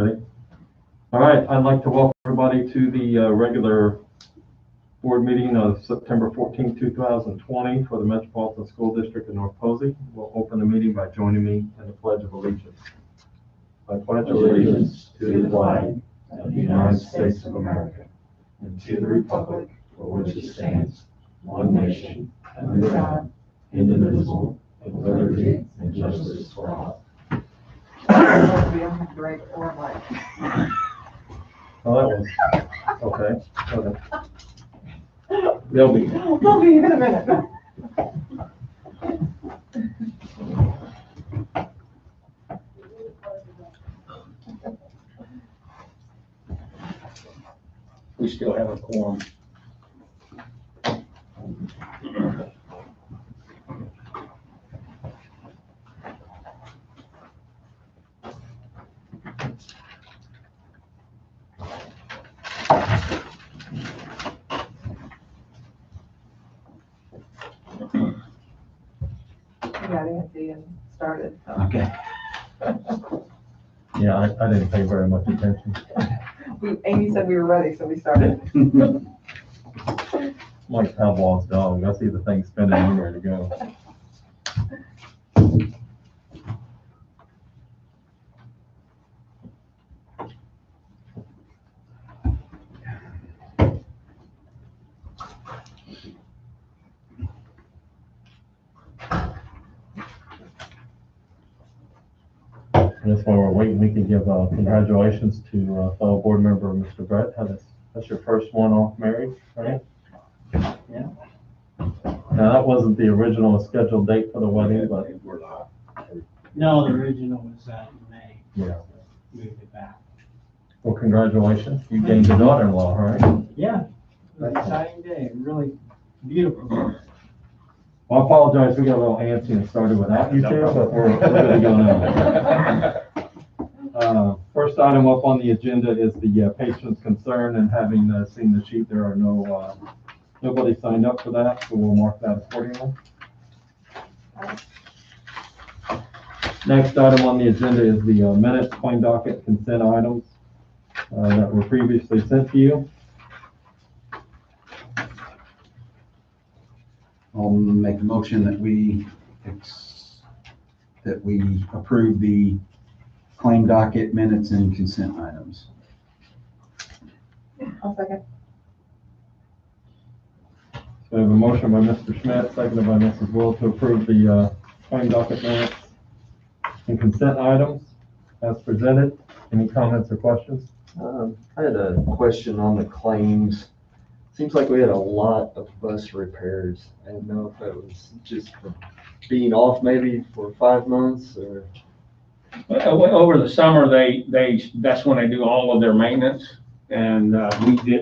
Ready? All right, I'd like to welcome everybody to the regular board meeting of September 14, 2020 for the Metropolitan School District of North Posey. We'll open the meeting by joining me in the Pledge of Allegiance. I pledge allegiance to the flag of the United States of America and to the republic for which it stands, one nation, under God, indivisible, with liberty and justice for all. Great or like. Oh, that was, okay. They'll be. We'll be in a minute. We still have a quorum. Yeah, Nancy and started. So. Okay. Yeah, I didn't pay very much attention. Amy said we were ready, so we started. Like Pavlov's dog, I see the thing spinning, I'm ready to go. I guess while we're waiting, we can give congratulations to fellow board member, Mr. Brett. That's your first one off married, right? Yeah. Now, that wasn't the original scheduled date for the wedding, but No, the original was in May. yeah. Moved it back. Well, congratulations. You gained a daughter-in-law, right? Yeah, it was an exciting day, really beautiful. Well, I apologize, we got a little antsy and started without you two, but we're good to go now. First item up on the agenda is the patient's concern, and having seen the sheet, there are nobody signed up for that, so we'll mark that accordingly. Next item on the agenda is the minutes, claim docket, consent items that were previously sent to you. I'll make a motion that we approve the claim docket, minutes, and consent items. I'll second. So we have a motion by Mr. Schmidt, seconded by Mrs. Will to approve the claim docket minutes and consent items as presented. Any comments or questions? I had a question on the claims. Seems like we had a lot of bus repairs. I didn't know if that was just for being off maybe for 5 months or. Over the summer, that's when they do all of their maintenance. And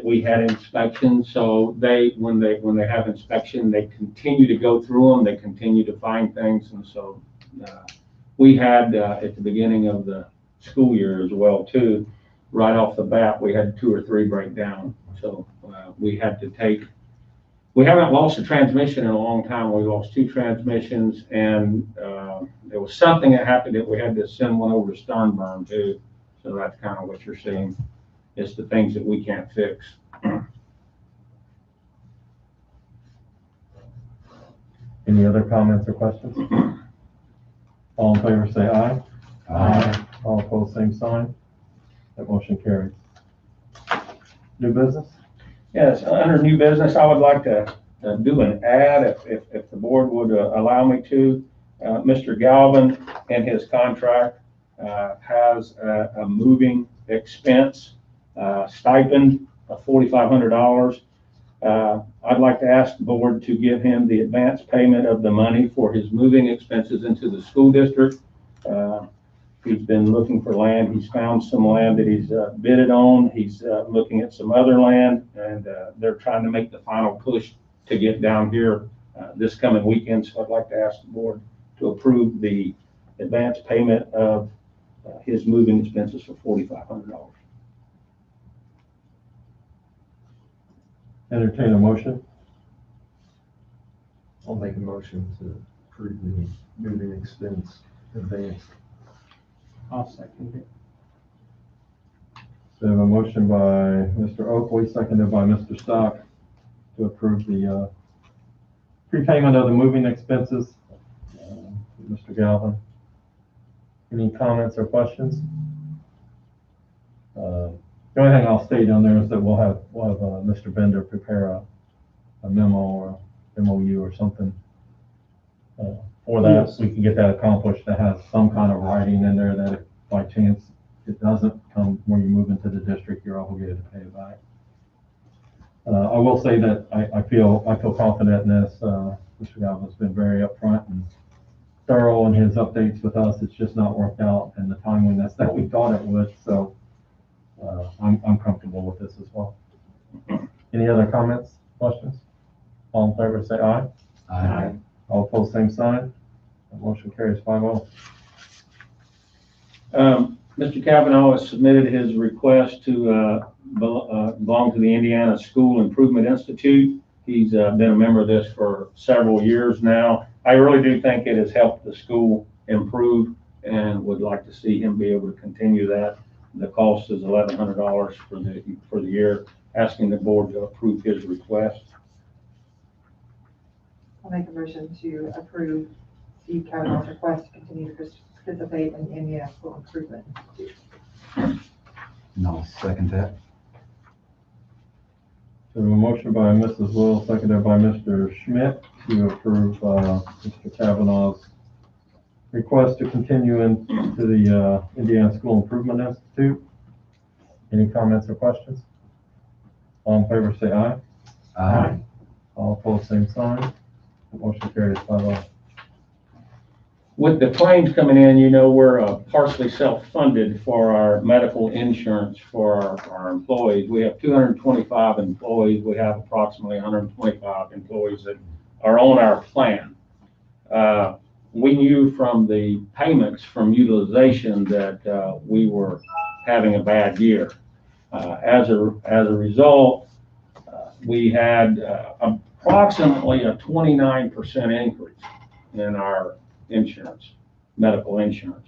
we had inspections, so when they have inspection, they continue to go through them, they continue to find things. And so we had at the beginning of the school year as well too, right off the bat, we had 2 or 3 break down. So we haven't lost a transmission in a long time. We lost 2 transmissions, and there was something that happened that we had to send one over to Sternburn too. So that's kind of what you're seeing. It's the things that we can't fix. Any other comments or questions? All in favor say aye. Aye. All opposed, same sign. That motion carries. New business? Yes, under new business, I would like to do an ad if the board would allow me to. Mr. Galvin in his contract has a moving expense stipend of $4,500. I'd like to ask the board to give him the advance payment of the money for his moving expenses into the school district. He's been looking for land. He's found some land that he's bidded on. He's looking at some other land, and they're trying to make the final push to get down here this coming weekend. So I'd like to ask the board to approve the advance payment of his moving expenses for $4,500. Entertain a motion. I'll make a motion to approve the moving expense advance. I'll second it. We have a motion by Mr. Oakley, seconded by Mr. Stock, to approve the prepayment of the moving expenses. Mr. Galvin, any comments or questions? The only thing I'll state on there is that we'll have Mr. Bender prepare a memo or MOU or something for that. Yes. We can get that accomplished, that has some kind of writing in there that if by chance it doesn't come when you move into the district, you're obligated to pay it back. I will say that I feel confident in this. Mr. Galvin's been very upfront and thorough in his updates with us. It's just not worked out in the timeliness that we thought it would. So I'm comfortable with this as well. Any other comments, questions? All in favor, say aye. Aye. All opposed, same sign. The motion carries 5-0. Mr. Kavanaugh has submitted his request to belong to the Indiana School Improvement Institute. He's been a member of this for several years now. I really do think it has helped the school improve and would like to see him be able to continue that. The cost is $1,100 for the year, asking the board to approve his request. I'll make a motion to approve Steve Kavanaugh's request to continue to participate in the Indiana School Improvement Institute. And I'll second that. So a motion by Mrs. Will, seconded by Mr. Schmidt to approve Mr. Kavanaugh's request to continue into the Indiana School Improvement Institute. Any comments or questions? All in favor, say aye. Aye. All opposed, same sign. The motion carries 5-0. With the claims coming in, you know, we're partially self-funded for our medical insurance for our employees. We have 225 employees. We have approximately 125 employees that are on our plan. We knew from the payments from utilization that we were having a bad year. As a result, we had approximately a 29% increase in our insurance, medical insurance.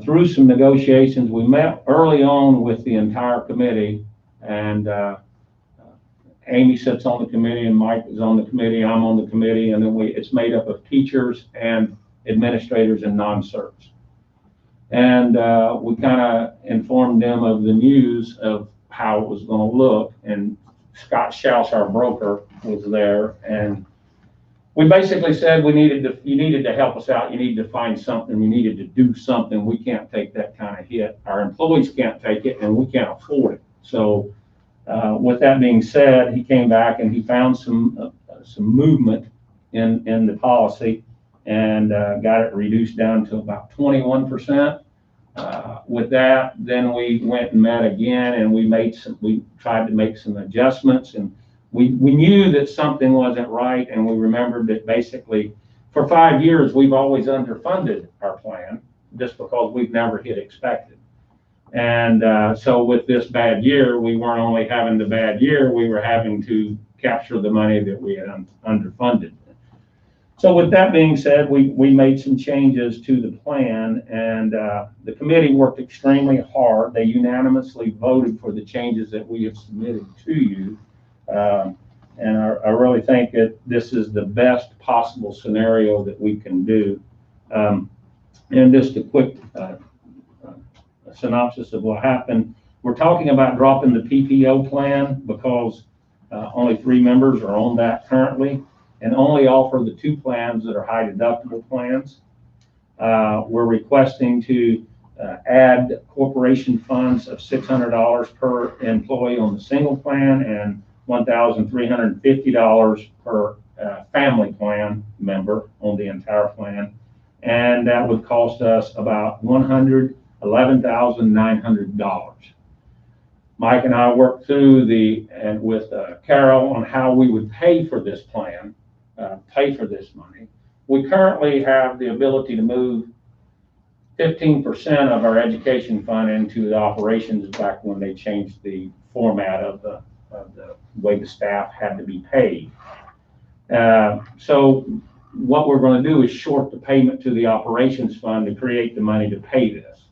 Through some negotiations, we met early on with the entire committee, and Amy sits on the committee and Mike is on the committee, I'm on the committee, and then it's made up of teachers and administrators and non-certs. And we kind of informed them of the news of how it was going to look, and Scott Schaus, our broker, was there, and we basically said you needed to help us out, you needed to find something, you needed to do something. We can't take that kind of hit. Our employees can't take it, and we can't afford it. So with that being said, he came back and he found some movement in the policy and got it reduced down to about 21%. With that, then we went and met again, and we tried to make some adjustments, and we knew that something wasn't right, and we remembered that basically for 5 years we've always underfunded our plan just because we've never hit expected. And so with this bad year, we weren't only having the bad year, we were having to capture the money that we had underfunded. So with that being said, we made some changes to the plan, and the committee worked extremely hard. They unanimously voted for the changes that we have submitted to you. And I really think that this is the best possible scenario that we can do. And just a quick synopsis of what happened. We're talking about dropping the PPO plan because only 3 members are on that currently, and only offer the 2 plans that are high deductible plans. We're requesting to add corporation funds of $600 per employee on the single plan and $1,350 per family plan member on the entire plan. And that would cost us about $111,900. Mike and I worked through with Carol on how we would pay for this plan, pay for this money. We currently have the ability to move 15% of our education fund into the operations back when they changed the format of the way the staff had to be paid. So what we're going to do is short the payment to the operations fund to create the money to pay this.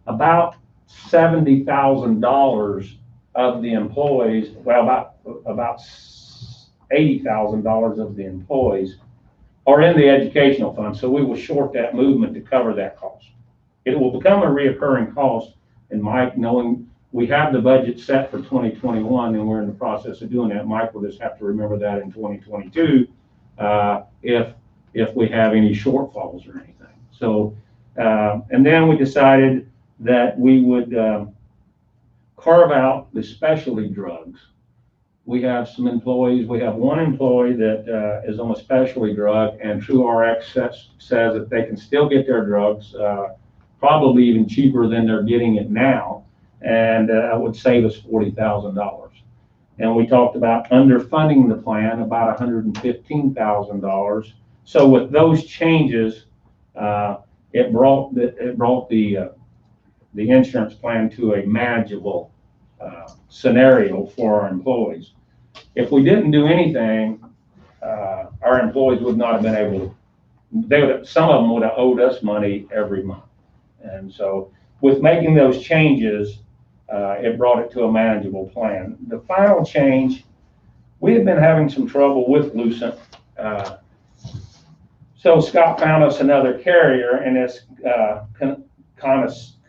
About $70,000 of the employees, well, about $80,000 of the employees are in the educational fund, so we will short that movement to cover that cost. It will become a reoccurring cost, and Mike, knowing we have the budget set for 2021, and we're in the process of doing that, Mike will just have to remember that in 2022, if we have any shortfalls or anything. So, and then we decided that we would carve out the specialty drugs. We have some employees, we have one employee that is on a specialty drug, and TrueRx says that they can still get their drugs, probably even cheaper than they're getting it now, and that would save us $40,000. And we talked about underfunding the plan, about $115,000. So with those changes, it brought the insurance plan to a manageable scenario for our employees. If we didn't do anything, our employees would not have been able to, some of them would have owed us money every month. And so with making those changes, it brought it to a manageable plan. The final change, we had been having some trouble with Lucent. So Scott found us another carrier, and it's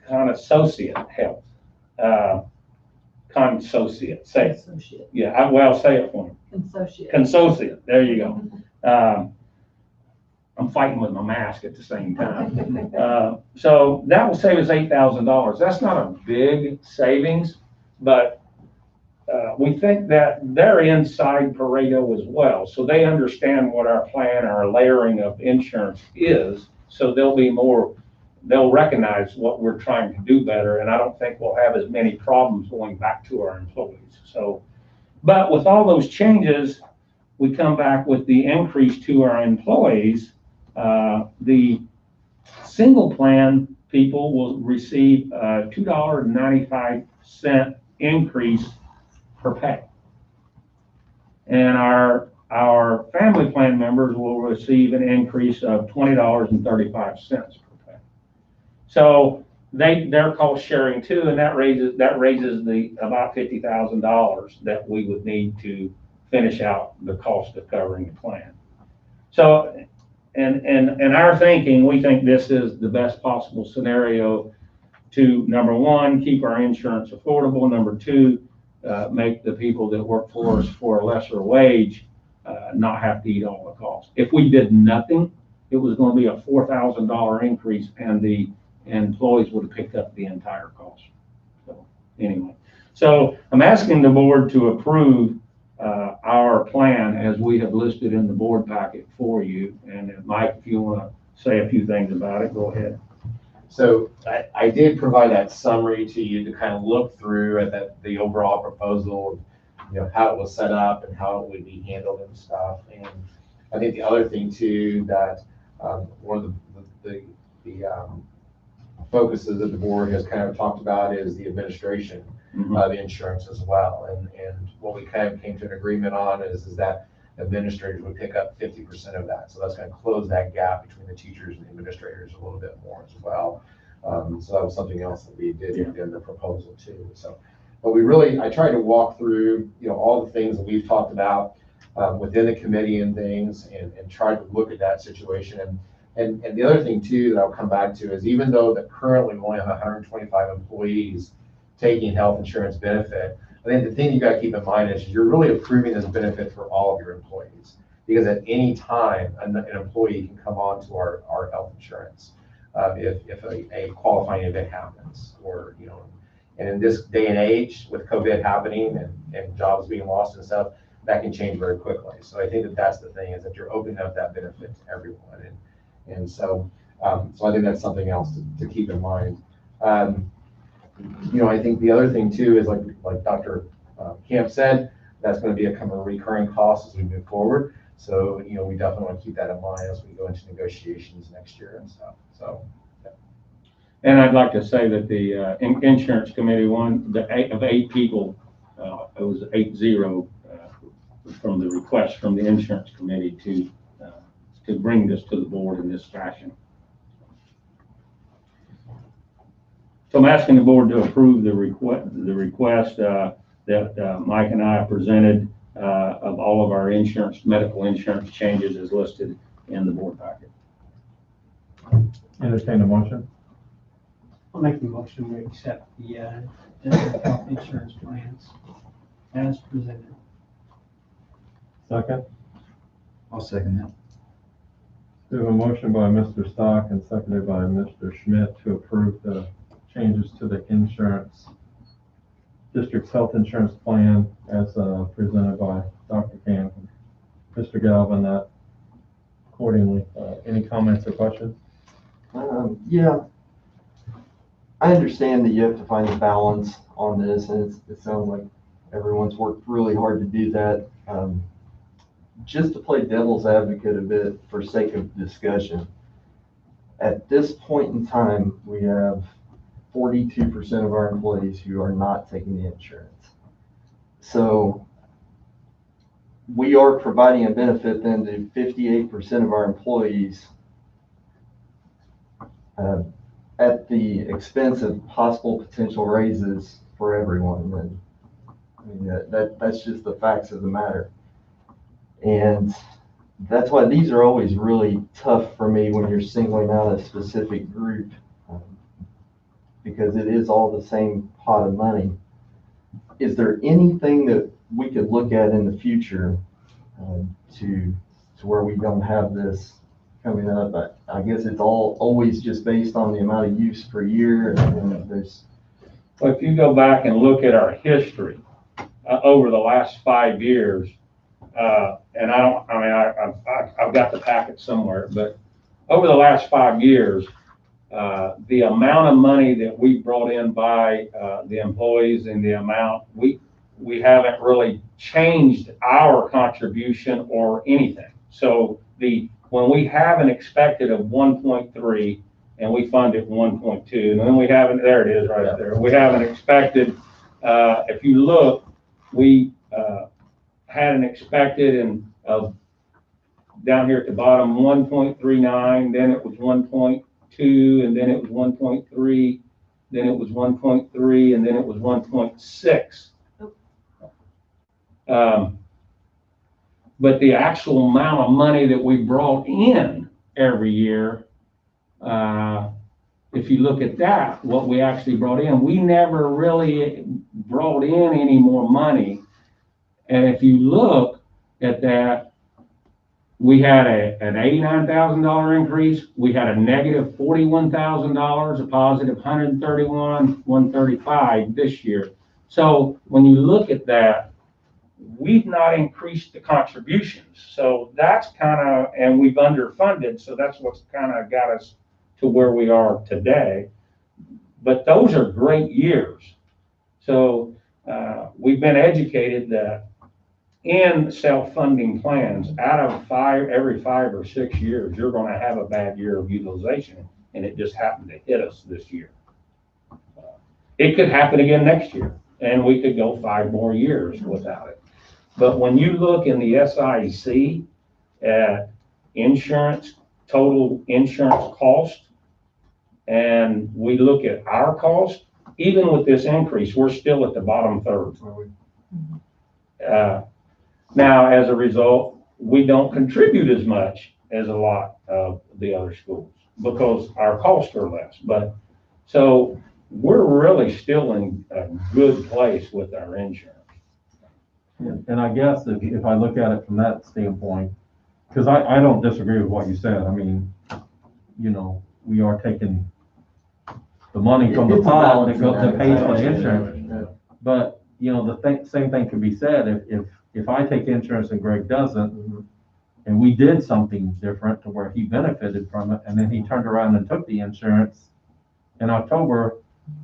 Consociate Health. Consociate, say it. Associate. Yeah, well, say it for me. Associate. Consociate, there you go. I'm fighting with my mask at the same time. So that will save us $8,000. That's not a big savings, but we think that they're inside Pareto as well. So they understand what our plan, our layering of insurance is. So they'll recognize what we're trying to do better. And I don't think we'll have as many problems going back to our employees. So, but with all those changes, we come back with the increase to our employees. The single plan people will receive a $2.95 increase per pay. And our family plan members will receive an increase of $20.35 per pay. So they're cost sharing too, and that raises the about $50,000 that we would need to finish out the cost of covering the plan. So, and our thinking, we think this is the best possible scenario to, number one, keep our insurance affordable. Number two, make the people that work for us for a lesser wage not have to eat all the costs. If we did nothing, it was going to be a $4,000 increase, and the employees would have picked up the entire cost. So anyway, so I'm asking the board to approve our plan as we have listed in the board packet for you. And Mike, if you want to say a few things about it, go ahead. So I did provide that summary to you to kind of look through at the overall proposal, how it was set up and how it would be handled and stuff. And I think the other thing too, that one of the focuses that the board has kind of talked about is the administration of insurance as well. And what we kind of came to an agreement on is that administrators would pick up 50% of that. So that's going to close that gap between the teachers and the administrators a little bit more as well. So that was something else that we did in the proposal too. So, but I tried to walk through, all the things that we've talked about within the committee and things, and tried to look at that situation. And the other thing too that I'll come back to is, even though that currently we only have 125 employees taking health insurance benefit, I think the thing you got to keep in mind is you're really approving this benefit for all of your employees, because at any time an employee can come on to our health insurance if a qualifying event happens, or and in this day and age with COVID happening and jobs being lost and stuff, that can change very quickly. So I think that's the thing, is that you're opening up that benefit to everyone, and so I think that's something else to keep in mind. I think the other thing too is like Dr. Camp said, that's going to be a kind of a recurring cost as we move forward. So, we definitely want to keep that in mind as we go into negotiations next year and stuff. So. Yeah. And I'd like to say that the insurance committee of 8 people, it was 8-0 from the request from the insurance committee to bring this to the board in this fashion. So I'm asking the board to approve the request that Mike and I presented of all of our insurance, medical insurance changes as listed in the board packet. Entertain a motion. I'll make the motion, we accept the, district health insurance plans as presented. Second. I'll second that. We have a motion by Mr. Stock and seconded by Mr. Schmidt to approve the changes to the insurance, district's health insurance plan as presented by Dr. Camp and Mr. Galvin, that accordingly. Any comments or questions? Yeah. I understand that you have to find a balance on this, and it sounds like everyone's worked really hard to do that. Just to play devil's advocate a bit for sake of discussion, at this point in time, we have 42% of our employees who are not taking the insurance. So we are providing a benefit then to 58% of our employees at the expense of possible potential raises for everyone. And I mean, that's just the facts of the matter. And that's why these are always really tough for me when you're singling out a specific group, because it is all the same pot of money. Is there anything that we could look at in the future to where we don't have this coming up? I guess it's always just based on the amount of use per year, and there's. Well, if you go back and look at our history over the last 5 years, and I've got the packet somewhere, but over the last 5 years, the amount of money that we brought in by the employees and the amount, we haven't really changed our contribution or anything. So when we have an expected of 1.3 and we fund it 1.2, and then we haven't, there it is right there. We have an expected, if you look, we had an expected and down here at the bottom, 1.39, then it was 1.2, and then it was 1.3, then it was 1.3, and then it was 1.6. But the actual amount of money that we brought in every year, if you look at that, what we actually brought in, we never really brought in any more money. And if you look at that, we had an $89,000 increase. We had a negative $41,000, a positive 131, 135 this year. So when you look at that, we've not increased the contributions. So that's kind of, and we've underfunded. So that's what's kind of got us to where we are today. But those are great years. So we've been educated that in self-funding plans, out of every 5 or 6 years, you're going to have a bad year of utilization, and it just happened to hit us this year. It could happen again next year, and we could go 5 more years without it. But when you look in the SIC at insurance, total insurance cost, and we look at our cost, even with this increase, we're still at the bottom third. Now, as a result, we don't contribute as much as a lot of the other schools because our costs are less. But so we're really still in a good place with our insurance. And I guess if I look at it from that standpoint, because I don't disagree with what you said. I mean, you know, we are taking the money from the pot that pays for the insurance. But, you know, same thing could be said if I take insurance and Greg doesn't, and we did something different to where he benefited from it, and then he turned around and took the insurance in October,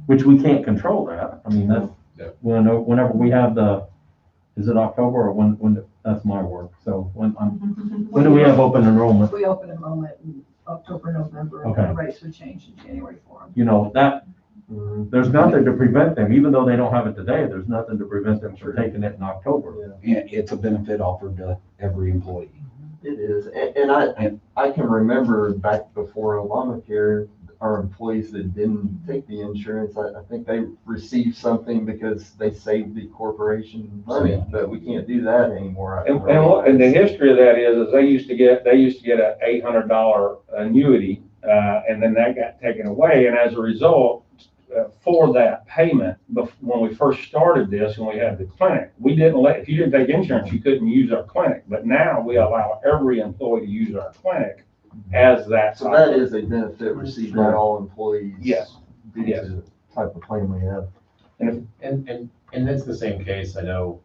which we can't control that. I mean, whenever we have is it October or when that's my work. So when do we have open enrollment? We open enrollment in October, November, and Okay. the rates would change in January for them. You know, there's nothing to prevent them, even though they don't have it today, there's nothing to prevent them from taking it in October. Yeah, it's a benefit offered to every employee. It is, and I can remember back before Obamacare, our employees that didn't take the insurance, I think they received something because they saved the corporation money, but we can't do that anymore. And the history of that is they used to get a $800 annuity, and then that got taken away, and as a result, for that payment, when we first started this and we had the clinic, we didn't if you didn't take insurance, you couldn't use our clinic. But now we allow every employee to use our clinic as that. So that is a benefit received by all employees. Yes. Due to the type of plan we have. And it's the same case, I know,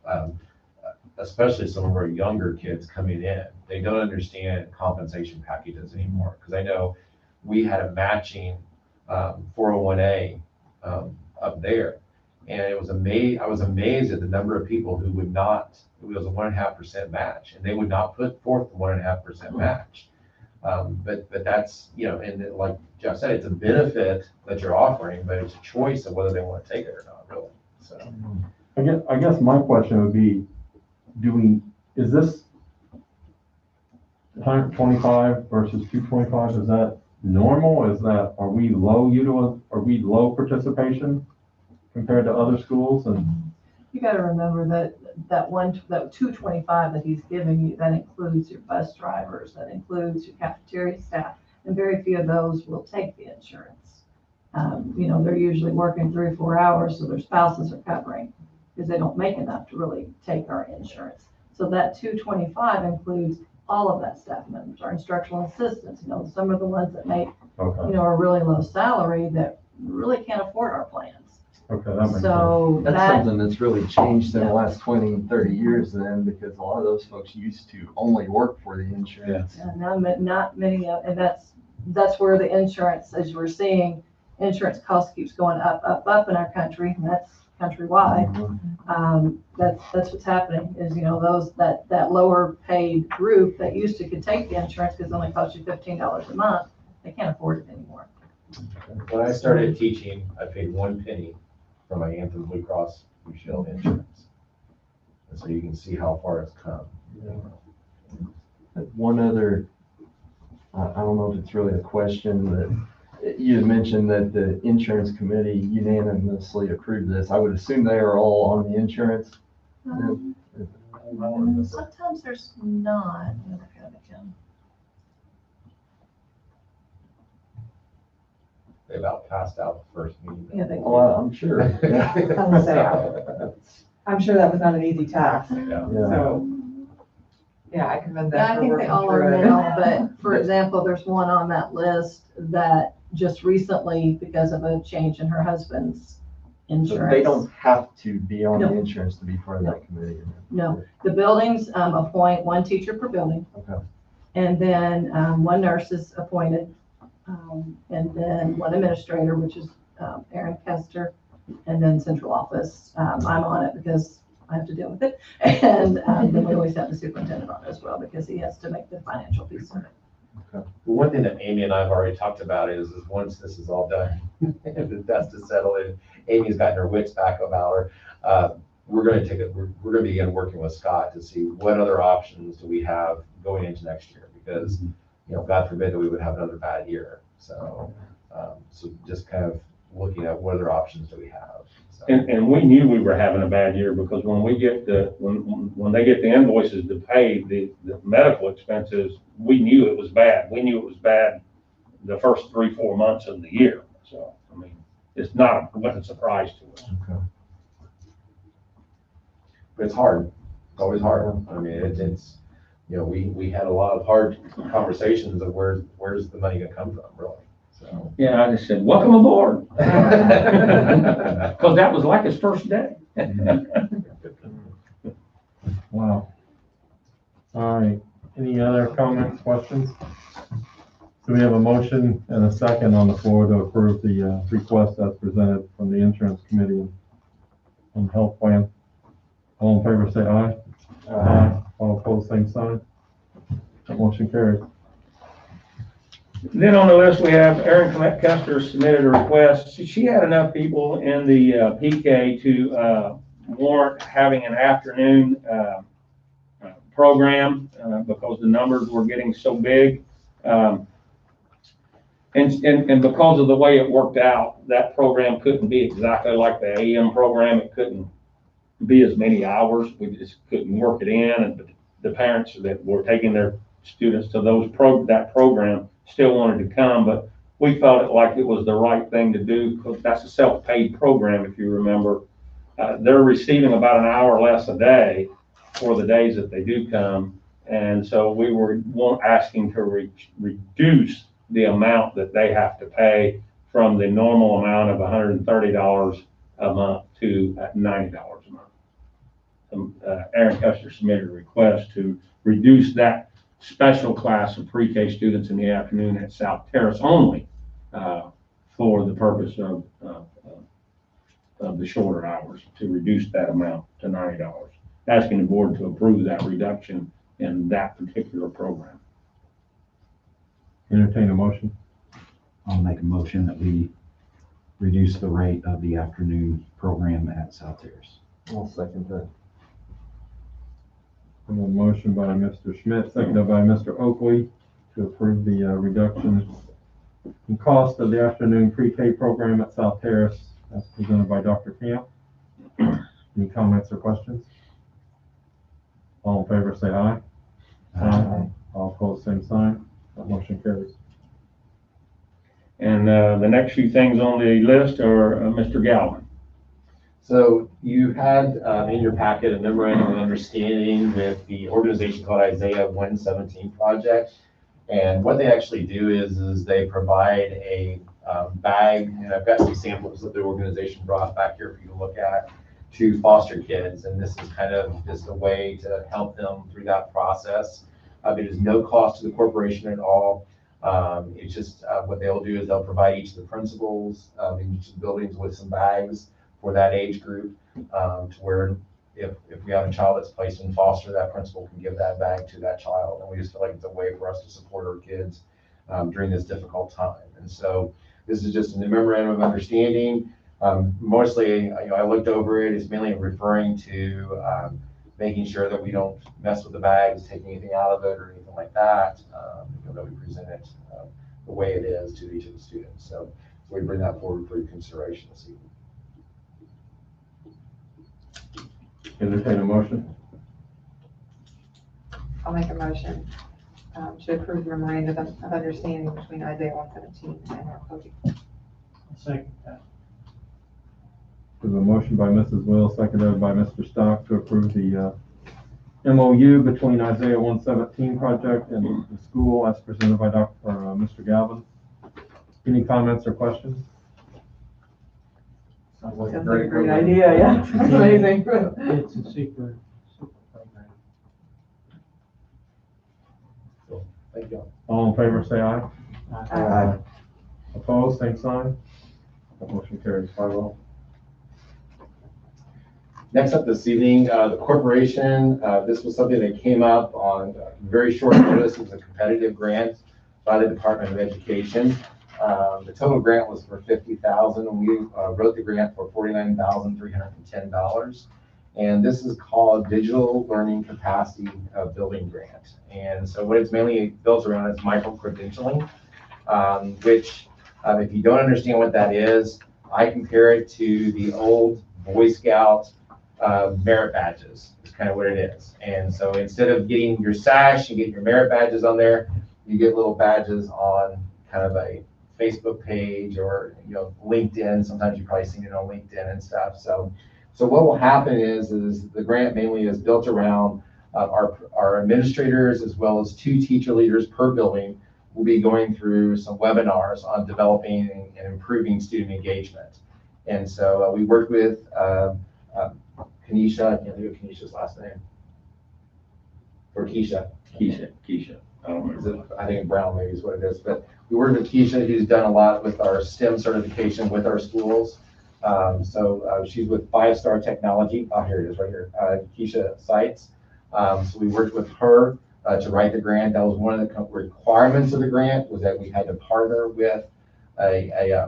especially some of our younger kids coming in, they don't understand compensation packages anymore. Because I know we had a matching 401A up there. And I was amazed at the number of people who would not, it was a 1.5% match, and they would not put forth the 1.5% match. But that's, and like Jeff said, it's a benefit that you're offering, but it's a choice of whether they want to take it or not, really. So I guess my question would be, is this 125 versus 225, is that normal? Are we low participation compared to other schools? And You gotta remember that 225 that he's giving you, that includes your bus drivers, that includes your cafeteria staff, and very few of those will take the insurance. They're usually working 3 or 4 hours, so their spouses are covering, because they don't make enough to really take our insurance. So that 225 includes all of that staff members, our instructional assistants, some of the ones that make, okay, a really low salary that really can't afford our plans. okay, that makes sense. So That's that, something that's really changed in the last 20, 30 years then, because a lot of those folks used to only work for the insurance. not many, and that's where the insurance, as we're seeing, insurance cost keeps going up in our country, and that's countrywide. That's what's happening is, that lower paid group that used to could take the insurance because it only cost you $15 a month, they can't afford it anymore. when I started teaching, I paid 1 penny for my Anthem Blue Cross Blue Shield insurance. And so you can see how far it's come. One other, I don't know if it's really a question, but you had mentioned that the insurance committee unanimously approved this. I would assume they are all on the insurance. Sometimes there's not. They about passed out the first meeting. Yeah, they Oh, I'm sure. I'm sure that was not an easy task, Yeah. so, yeah, I commend Yeah, them I for think they working all are through it. now, but for example, there's one on that list that just recently, because of a change in her husband's So insurance. they don't have to be on the No. insurance to be part of that committee. No, the buildings appoint 1 teacher per building. Okay. And then 1 nurse is appointed, and then 1 administrator, which is Erin Kester, and then central office. I'm on it because I have to deal with it. And then we always have the superintendent on it as well, because he has to make the financial piece of it. Well, one thing that Amy and I have already talked about is once this is all done, and the dust is settled, and Amy's gotten her wits back about her, we're gonna begin working with Scott to see what other options do we have going into next year, because, God forbid that we would have another bad year. So just kind of looking at what other options do we have. So. And we knew we were having a bad year because when we get when they get the invoices to pay the medical expenses, we knew it was bad. We knew it was bad the first 3-4 months of the year. So, it wasn't a surprise to us. Okay. But it's hard. It's always hard. It's we had a lot of hard conversations of where's the money gonna come from, really. So. Yeah, I just said, welcome aboard. Because that was like his first day. Wow. All right, any other comments, questions? So we have a motion and a second on the floor to approve the request as presented from the insurance committee on health plan. All in favor, say aye. Aye. All opposed, same sign. That motion carries. Then on the list, we have Erin Kester submitted a request. She had enough people in the PK to warrant having an afternoon program because the numbers were getting so big. And because of the way it worked out, that program couldn't be exactly like the AM program. It couldn't be as many hours. We just couldn't work it in. And the parents that were taking their students to that program still wanted to come, but we felt it like it was the right thing to do because that's a self-paid program, if you remember. They're receiving about an hour less a day for the days that they do come. And so we were asking to reduce the amount that they have to pay from the normal amount of $130 a month to $90 a month. Aaron Custer submitted a request to reduce that special class of pre-K students in the afternoon at South Terrace only for the purpose of the shorter hours, to reduce that amount to $90. Asking the board to approve that reduction in that particular program. Entertain a motion. I'll make a motion that we reduce the rate of the afternoon program at South Terrace. I'll second that. A motion by Mr. Schmidt, seconded by Mr. Oakley to approve the reduction in cost of the afternoon pre-K program at South Terrace as presented by Dr. Camp. Any comments or questions? All in favor, say aye. All opposed, same sign. That motion carries. And the next few things on the list are Mr. Galvin. So you had in your packet a memorandum of understanding with the organization called Isaiah 117 Project. And what they actually do is they provide a bag, and I've got some samples that the organization brought back here for you to look at, to foster kids. And this is kind of just a way to help them through that process. It is no cost to the corporation at all. It's just what they'll do is they'll provide each of the principals in each of the buildings with some bags for that age group, to where if we have a child that's placed in foster, that principal can give that bag to that child. And we just feel like it's a way for us to support our kids during this difficult time. And so this is just a memorandum of understanding. Mostly, I looked over it. It's mainly referring to making sure that we don't mess with the bags, take anything out of it or anything like that, that we present it the way it is to each of the students. So we bring that forward for your consideration this evening. Entertain a motion. I'll make a motion to approve the memorandum of understanding between Isaiah 117 and North Posey. I'll second that. There's a motion by Mrs. Will, seconded by Mr. Stock to approve the MOU between Isaiah 117 Project and the school as presented by Mr. Galvin. Any comments or questions? Sounds Sounds like a great idea, yeah. That's amazing. It's a super program. Thank you. All in favor, say aye. Aye. Opposed, same sign. That motion carries 5-0. Next up this evening, the corporation, this was something that came up on very short notice. It was a competitive grant by the Department of Education. The total grant was for $50,000, and we wrote the grant for $49,310. And this is called Digital Learning Capacity Building Grant. And so what it's mainly built around is micro-credentialing, which if you don't understand what that is, I compare it to the old Boy Scout merit badges. Is kind of what it is. And so instead of getting your sash and getting your merit badges on there, you get little badges on kind of a Facebook page or LinkedIn. Sometimes you've probably seen it on LinkedIn and stuff. So what will happen is the grant mainly is built around our administrators as well as 2 teacher leaders per building will be going through some webinars on developing and improving student engagement. And so we worked with Kenesha, I can't think of Kenesha's last name. Or Keisha. Keisha. I don't remember. I think Brown maybe is what it is, but we worked with Keisha, who's done a lot with our STEM certification with our schools. She's with 5-Star Technology. Oh, here it is right here. Keisha Seitz. So we worked with her to write the grant. That was one of the requirements of the grant, was that we had to partner with a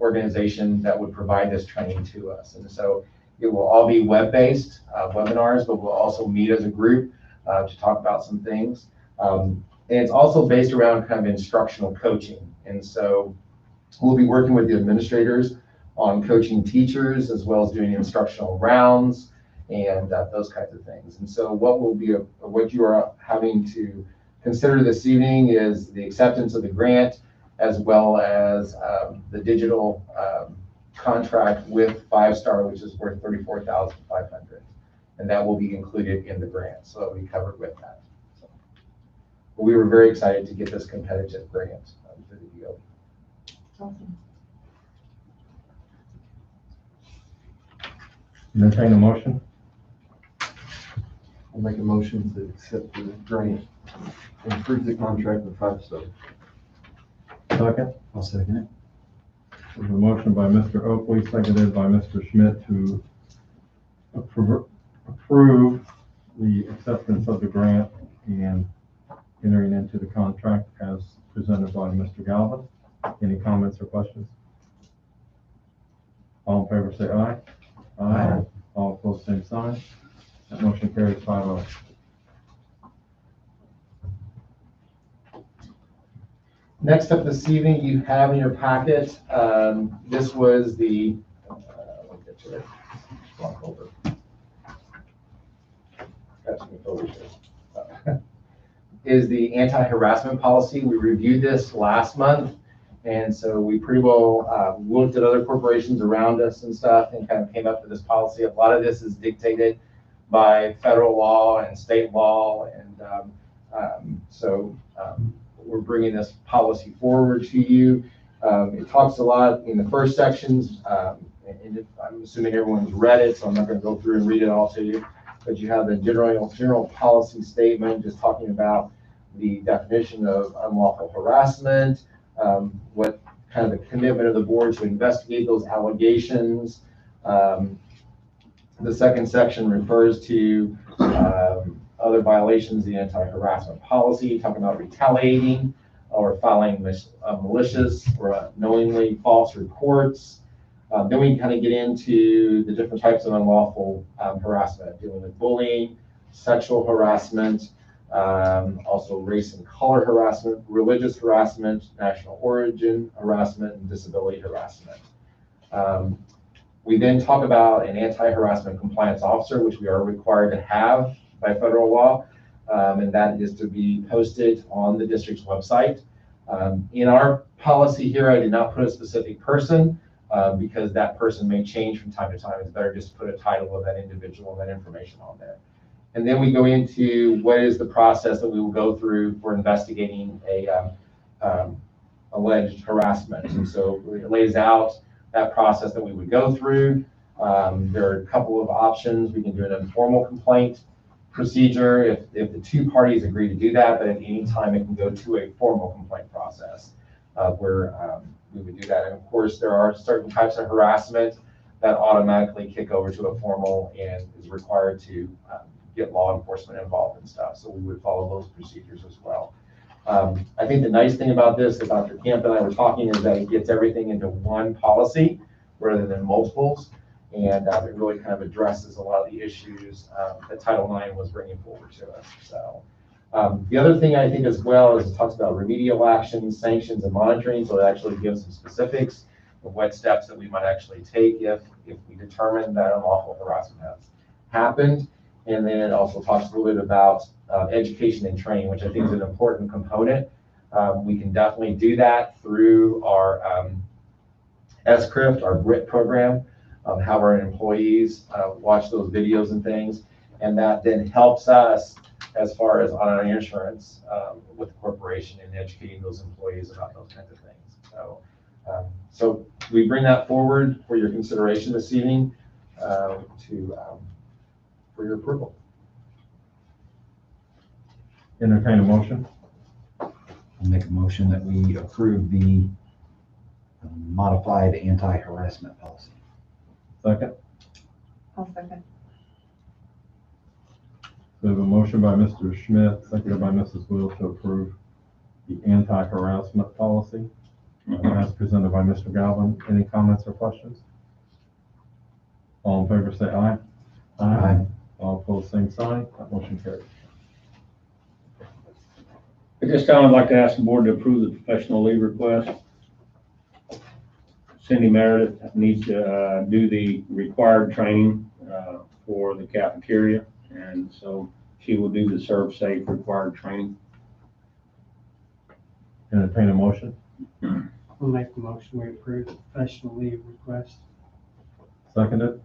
organization that would provide this training to us. And so it will all be web-based webinars, but we'll also meet as a group to talk about some things. And it's also based around kind of instructional coaching. And so we'll be working with the administrators on coaching teachers as well as doing instructional rounds and those kinds of things. And so what you are having to consider this evening is the acceptance of the grant as well as the digital contract with 5 Star, which is worth $34,500. And that will be included in the grant, so it'll be covered with that. So, we were very excited to get this competitive grant through the DOE. Awesome. Entertain a motion? I'll make a motion to accept the grant and approve the contract with 5 Star. Second? I'll second it. There's a motion by Mr. Oakley, seconded by Mr. Schmidt to approve the acceptance of the grant and entering into the contract as presented by Mr. Galvin. Any comments or questions? All in favor say aye. Aye. All opposed, same sign. That motion carries 5-0. Next up this evening, you have in your packet, this was the, let me get to it. Walk over. Got too many folders here. Is the anti-harassment policy. We reviewed this last month. And so we pretty well looked at other corporations around us and stuff and kind of came up with this policy. A lot of this is dictated by federal law and state law. And so we're bringing this policy forward to you. It talks a lot in the first sections, and I'm assuming everyone's read it, so I'm not going to go through and read it all to you. But you have the general policy statement, just talking about the definition of unlawful harassment, what kind of the commitment of the board to investigate those allegations. The second section refers to other violations of the anti-harassment policy, talking about retaliating or filing malicious or knowingly false reports. Then we kind of get into the different types of unlawful harassment, dealing with bullying, sexual harassment, also race and color harassment, religious harassment, national origin harassment, and disability harassment. We then talk about an anti-harassment compliance officer, which we are required to have by federal law, and that is to be posted on the district's website. In our policy here, I did not put a specific person because that person may change from time to time. It's better just to put a title of that individual and that information on there. And then we go into what is the process that we will go through for investigating a alleged harassment. And so it lays out that process that we would go through. There are a couple of options. We can do an informal complaint procedure if the two parties agree to do that, but at any time it can go to a formal complaint process where we would do that. And of course, there are certain types of harassment that automatically kick over to a formal and is required to get law enforcement involved and stuff. So we would follow those procedures as well. I think the nice thing about this that Dr. Camp and I were talking is that it gets everything into one policy rather than multiples. And it really kind of addresses a lot of the issues that Title IX was bringing forward to us. So the other thing I think as well is it talks about remedial actions, sanctions, and monitoring. So it actually gives some specifics of what steps that we might actually take if we determine that unlawful harassment has happened. And then it also talks a little bit about education and training, which I think is an important component. We can definitely do that through our SCRIPT, our BRIT program, how our employees watch those videos and things. And that then helps us as far as on our insurance with the corporation and educating those employees about those kinds of things. So we bring that forward for your consideration this evening for your approval. Entertain a motion? I'll make a motion that we approve the modified anti-harassment policy. Second? I'll second. We have a motion by Mr. Schmidt, seconded by Mrs. Wheels to approve the anti-harassment policy as presented by Mr. Galvin. Any comments or questions? All in favor say aye. Aye. All opposed, same sign. That motion carries. At this time, I'd like to ask the board to approve the professional leave request. Cindy Meredith needs to do the required training for the cafeteria, and so she will do the Serve Safe required training. Entertain a motion. I'll make the motion, we approve the professional leave request. Seconded.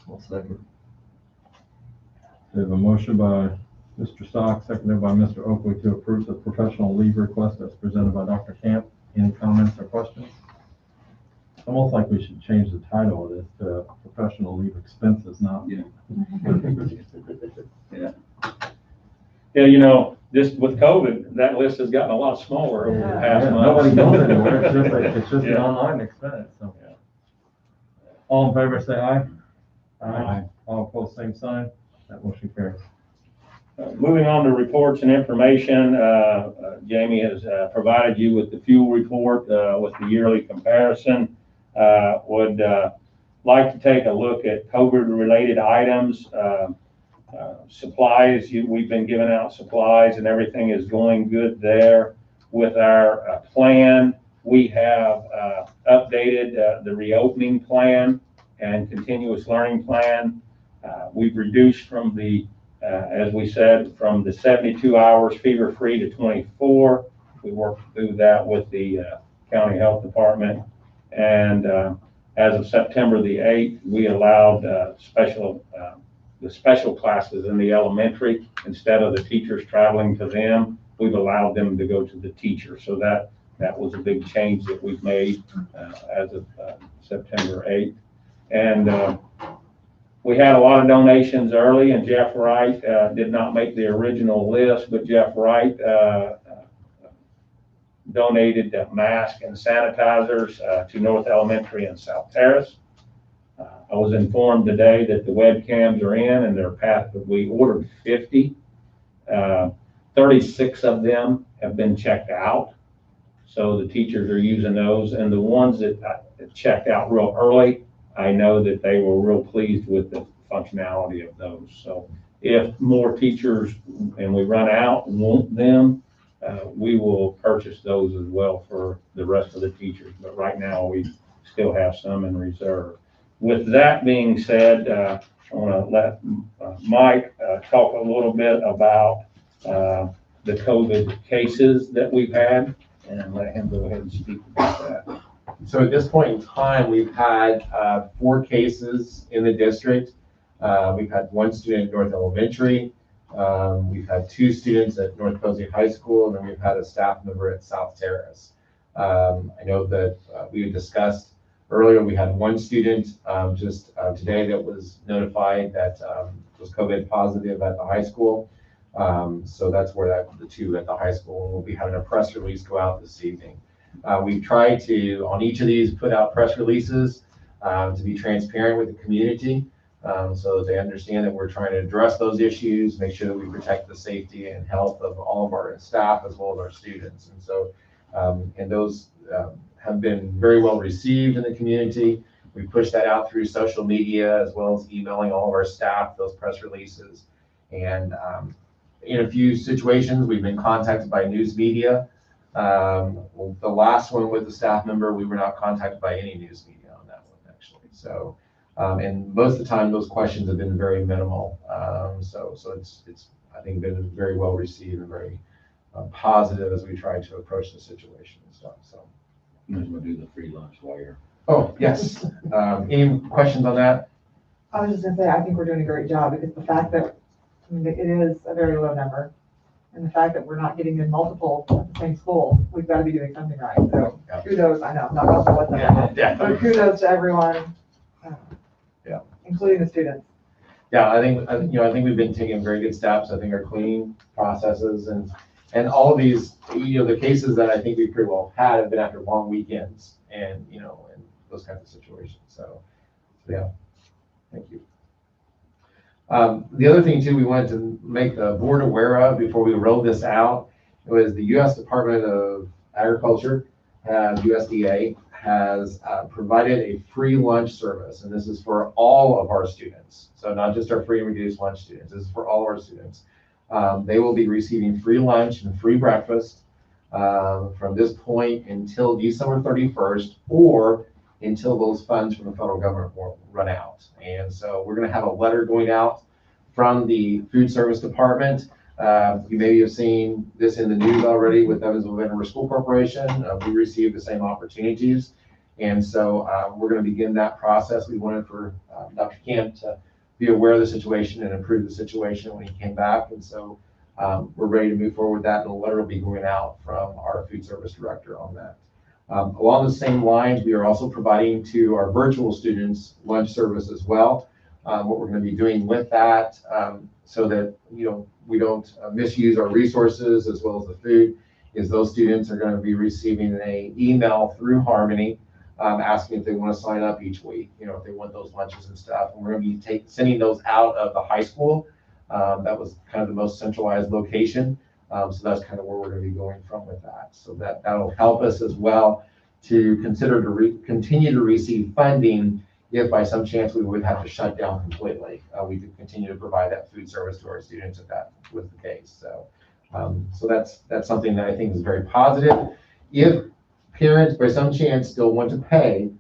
I'll second. We have a motion by Mr. Stock, seconded by Mr. Oakley to approve the professional leave request as presented by Dr. Camp. Any comments or questions? It's almost like we should change the title of this to professional leave expenses, not. Yeah. Yeah, you know, this, with COVID, that list has gotten a lot smaller over the Yeah. past Yeah, month. nobody goes anywhere, it's just an Yeah. online expense, so. All in favor, say aye. Aye. All opposed, same sign. That motion carries. Moving on to reports and information, Jamie has provided you with the fuel report with the yearly comparison. Would like to take a look at COVID-related items. Supplies, we've been giving out supplies and everything is going good there. With our plan, we have updated the reopening plan and continuous learning plan. We've reduced from the, as we said, from the 72 hours fever-free to 24. We worked through that with the county health department. And as of September the 8th, we allowed the special classes in the elementary, instead of the teachers traveling to them, we've allowed them to go to the teacher. So that was a big change that we've made as of September 8th. And we had a lot of donations early, and Jeff Wright did not make the original list, but Jeff Wright donated masks and sanitizers to North Elementary and South Terrace. I was informed today that the webcams are in and they're packed. We ordered 50. 36 of them have been checked out. So the teachers are using those, and the ones that checked out real early, I know that they were real pleased with the functionality of those. So if more teachers and we run out and want them, we will purchase those as well for the rest of the teachers. But right now we still have some in reserve. With that being said, I want to let Mike talk a little bit about the COVID cases that we've had, and let him go ahead and speak about that. So at this point in time, we've had 4 cases in the district. We've had 1 student at North Elementary. We've had 2 students at North Posey High School, and then we've had a staff member at South Terrace. I know that we had discussed earlier, we had 1 student just today that was notified that was COVID positive at the high school. So that's where the 2 at the high school, and we'll be having a press release go out this evening. We've tried to, on each of these, put out press releases to be transparent with the community so that they understand that we're trying to address those issues, make sure that we protect the safety and health of all of our staff as well as our students. And so, and those have been very well received in the community. We push that out through social media as well as emailing all of our staff those press releases. And in a few situations, we've been contacted by news media. The last one with the staff member, we were not contacted by any news media on that one, actually. So, and most of the time, those questions have been very minimal. So it's I think been very well received and very positive as we try to approach the situation and stuff. So. Might as well do the free lunch while you're. Oh, yes. Any questions on that? I was just gonna say, I think we're doing a great job, because the fact that, I mean, it is a very low number, and the fact that we're not getting in multiple at the same school, we've got to be doing something right. So Yeah. kudos, I know, I'm not gonna say what that, Yeah. but kudos to everyone, Yeah. including the students. Yeah, I think we've been taking very good steps. I think our cleaning processes and all of these, the cases that I think we pretty well had have been after long weekends and, and those kinds of situations. So yeah, thank you. The other thing too, we wanted to make the board aware of before we rolled this out, was the U.S. Department of Agriculture, USDA, has provided a free lunch service, and this is for all of our students. So not just our free and reduced lunch students, this is for all of our students. They will be receiving free lunch and free breakfast from this point until December 31st, or until those funds from the federal government will run out. And so we're going to have a letter going out from the food service department. You maybe have seen this in the news already with Evansville Veteran School Corporation. We received the same opportunities. And so we're going to begin that process. We wanted for Dr. Camp to be aware of the situation and improve the situation when he came back. And so we're ready to move forward with that. And a letter will be going out from our food service director on that. Along the same lines, we are also providing to our virtual students lunch service as well. What we're going to be doing with that, so that we don't misuse our resources as well as the food, is those students are going to be receiving an email through Harmony asking if they want to sign up each week, if they want those lunches and stuff. And we're going to be sending those out of the high school. That was kind of the most centralized location. So that's kind of where we're going to be going from with that. So that'll help us as well to consider to continue to receive funding if by some chance we would have to shut down completely. We could continue to provide that food service to our students if that was the case. So, so that's something that I think is very positive. If parents by some chance still want to pay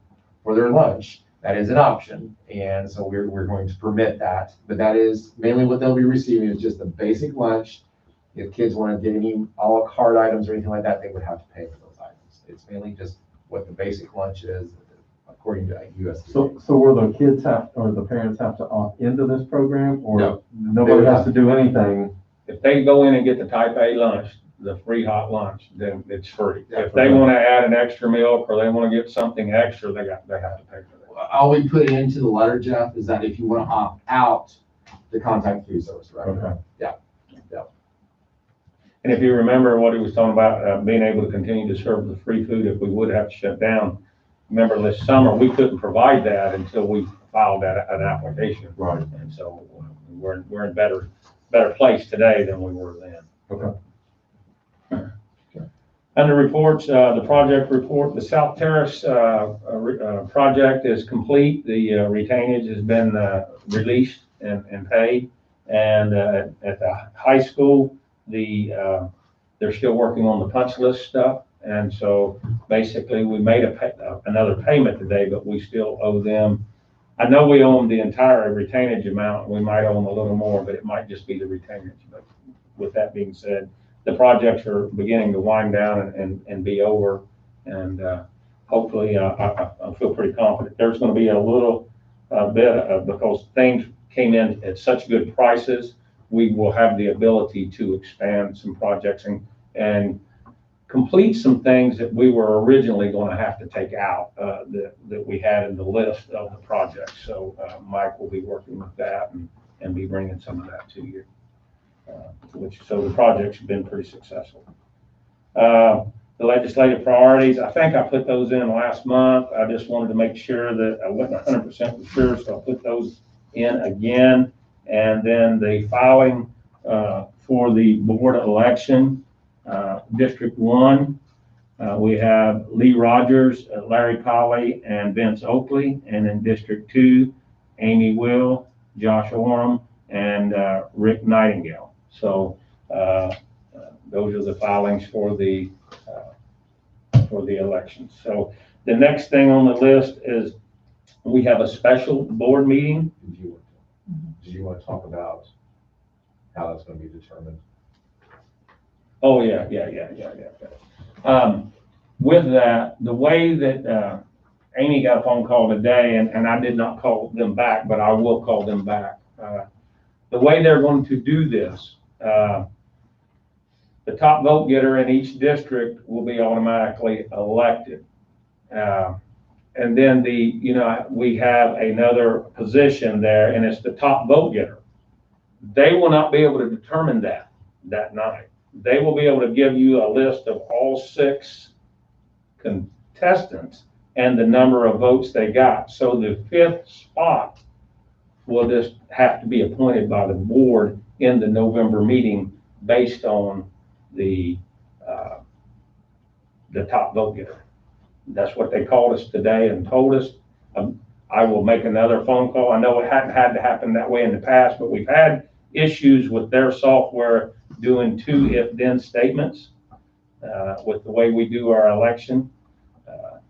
for their lunch, that is an option. And so we're going to permit that. But that is mainly what they'll be receiving, is just a basic lunch. If kids want to get any a la carte items or anything like that, they would have to pay for those items. It's mainly just what the basic lunch is according to USDA. So will the kids or the parents have to opt into this program, or No. nobody has to do anything? If they go in and get the type A lunch, the free hot lunch, then it's free. Yeah, If they want to add an extra milk or they want to get something extra, they have to pay for that. All we put into the letter, Jeff, is that if you want to opt out, to contact food service, right? Okay. And if you remember what he was talking about, being able to continue to serve the free food if we would have to shut down. Remember this summer, we couldn't provide that until we filed an application. Right. And so we're in better place today than we were then. Okay. Under reports, the project report, the South Terrace project is complete. The retainage has been released and paid. And at the high school, they're still working on the punch list stuff. And so basically we made another payment today, but we still owe them. I know we owe them the entire retainage amount. We might owe them a little more, but it might just be the retainage. But with that being said, the projects are beginning to wind down and be over. And hopefully I feel pretty confident. There's going to be a little bit because things came in at such good prices, we will have the ability to expand some projects and complete some things that we were originally going to have to take out that we had in the list of the projects. So Mike will be working with that and be bringing some of that to you. So the projects have been pretty successful. The legislative priorities, I think I put those in last month. I just wanted to make sure that I wasn't 100% sure, so I put those in again. And then the filing for the board election, District 1, we have Lee Rogers, Larry Polly, and Vince Oakley. And in District 2, Amy Will, Josh Orem, and Rick Nightingale. So those are the filings for the elections. So the next thing on the list is we have a special board meeting. Did you want to talk about how that's going to be determined? Oh, yeah. With that, the way that Amy got a phone call today, and I did not call them back, but I will call them back. The way they're going to do this, the top vote getter in each district will be automatically elected. And then we have another position there, and it's the top vote getter. They will not be able to determine that night. They will be able to give you a list of all 6 contestants and the number of votes they got. So the 5th spot will just have to be appointed by the board in the November meeting based on the top vote getter. That's what they called us today and told us. I will make another phone call. I know it hadn't had to happen that way in the past, but we've had issues with their software doing two if-then statements with the way we do our election,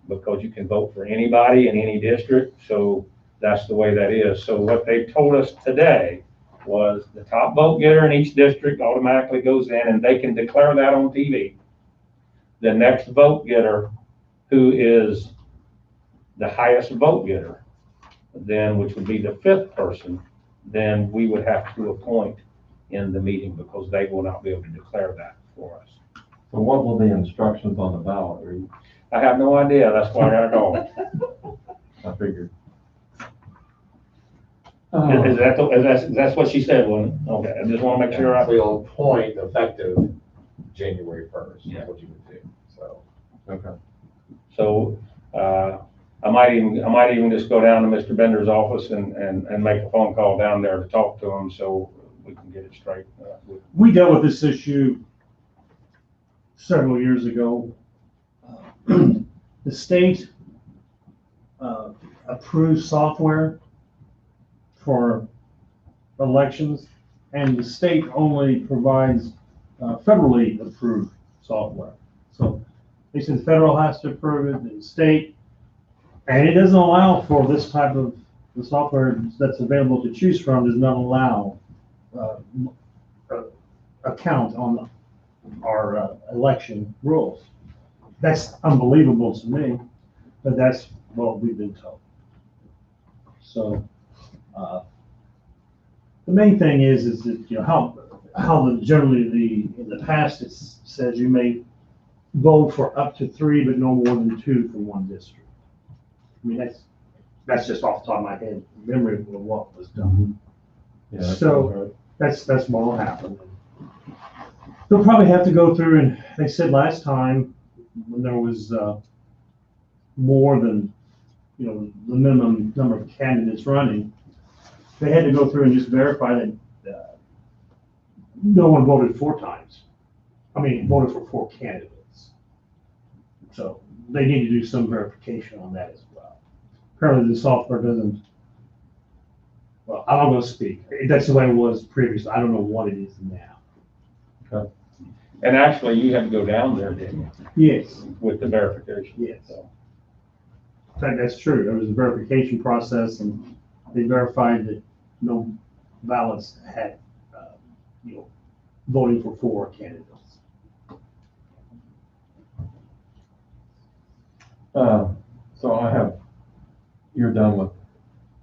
because you can vote for anybody in any district, so that's the way that is. So what they told us today was the top vote getter in each district automatically goes in, and they can declare that on TV. The next vote getter, who is the highest vote getter, then, which would be the fifth person, then we would have to appoint in the meeting, because they will not be able to declare that for us. So what will the instructions on the ballot read? I have no idea, that's why I got called. I figured. That's what she said, wasn't it? Okay, I just want to make sure I. We'll appoint effective January 1st, Yeah. is what you would do, so. Okay. So, I might even just go down to Mr. Bender's office and make a phone call down there to talk to him, so we can get it straight. We dealt with this issue several years ago. The state approves software for elections, and the state only provides federally approved software. So they said the federal has to approve it, the state, and it doesn't allow for this type of the software that's available to choose from does not allow a count on our election rules. That's unbelievable to me, but that's what we've been told. So the main thing is that, you know, how generally in the past it says you may vote for up to 3, but no more than 2 from one district. I mean, that's just off the top of my head, memory of what was done. Yeah, that So- sounds right. That's what will happen. They'll probably have to go through, and they said last time when there was more than, you know, the minimum number of candidates running, they had to go through and just verify that no one voted 4 times. I mean, voted for 4 candidates. So they need to do some verification on that as well. Apparently the software doesn't, well, I'm not gonna speak. That's the way it was previously. I don't know what it is now. And actually, you had to go down there, didn't you, Yes, with the verification? yes. So, In fact, that's true. There was a verification process and they verified that no ballots had, you know, voting for 4 candidates. So I have, you're done with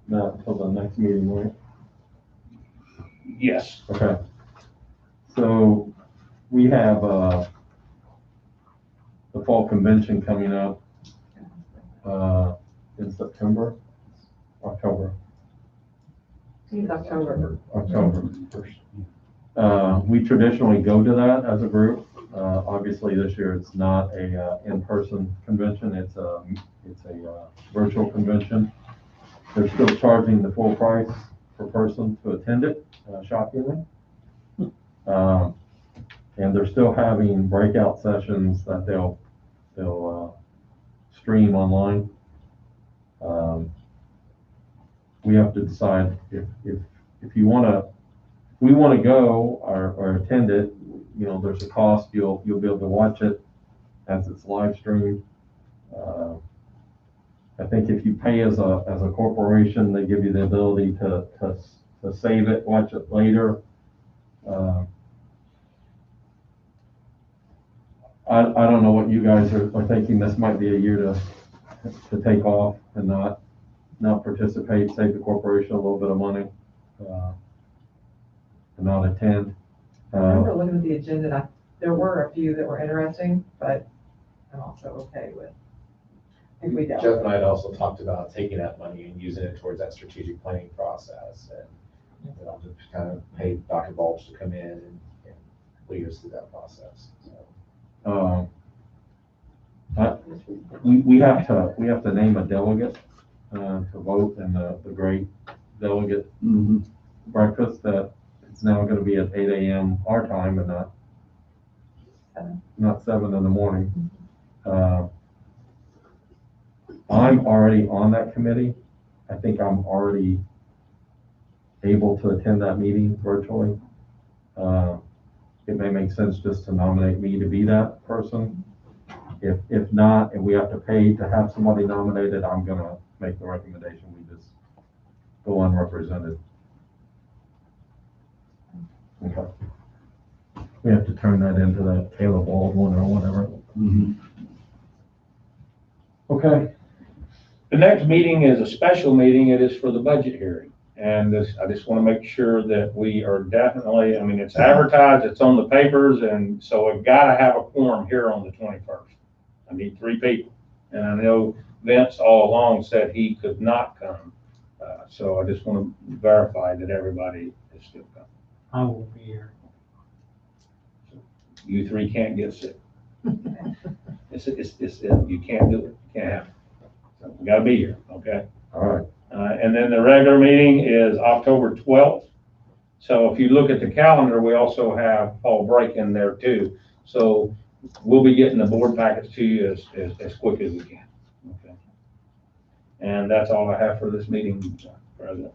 that until the next meeting, right? yes, Okay. So we have, the fall convention coming up, in September, October. It's October. October first. We traditionally go to that as a group. Obviously this year it's not a, in-person convention, it's a virtual convention. They're still charging the full price per person to attend it, shockingly. And they're still having breakout sessions that they'll stream online. We have to decide if we want to go or attend it, you know, there's a cost. You'll be able to watch it as it's live streamed. I think if you pay as a corporation, they give you the ability to save it, watch it later. I don't know what you guys are thinking. This might be a year to take off and not participate, save the corporation a little bit of money, and not attend. I remember looking at the agenda, and there were a few that were interesting, but I'm also okay with if we don't. Jeff and I had also talked about taking that money and using it towards that strategic planning process, and you know, just kind of pay Dr. Balch to come in and lead us through that process, so. We have to name a delegate to vote in the great delegate breakfast that it's now going to be at 8 a.m. our time and not 7 in the morning. I'm already on that committee. I think I'm already able to attend that meeting virtually, it may make sense just to nominate me to be that person. If not, and we have to pay to have somebody nominated, I'm gonna make the recommendation, we just go unrepresented. Okay. We have to turn that into that Caleb Baldwin or whatever. Mhm. Okay, The next meeting is a special meeting. It is for the budget hearing. And this, I just want to make sure that we are definitely, I mean, it's advertised, it's on the papers, and so we've got to have a quorum here on the 21st. I need 3 people. And I know Vince all along said he could not come. So I just want to verify that everybody is still coming. I won't be here. You 3 can't get sick. You can't do it. You can't have it. So we gotta be here, okay? all right. And then the regular meeting is October 12th. So if you look at the calendar, we also have fall break in there too. So we'll be getting the board packets to you as quick as we can, okay? And that's all I have for this meeting, President.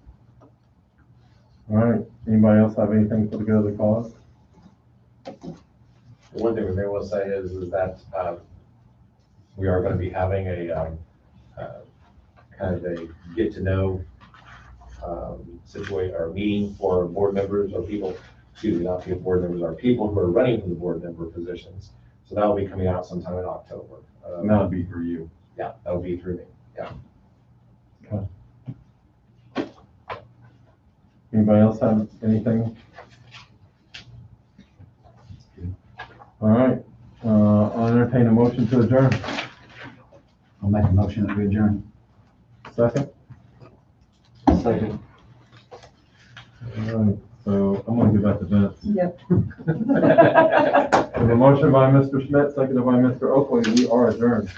All right, anybody else have anything for the good of the cause? One thing we may want to say is that we are going to be having a kind of a get to know situation or meeting for board members or people, excuse me, not people board members, or people who are running for the board member positions. So that will be coming out sometime in October. And that would be for you. Yeah, that will be through me. Yeah. Anybody else have anything? All right, I'll entertain a motion to adjourn. I'll make a motion that we adjourn. Second? Second. All right, so I'm gonna give that to Vince. Yep. We have a motion by Mr. Schmidt, seconded by Mr. Oakley. We are adjourned.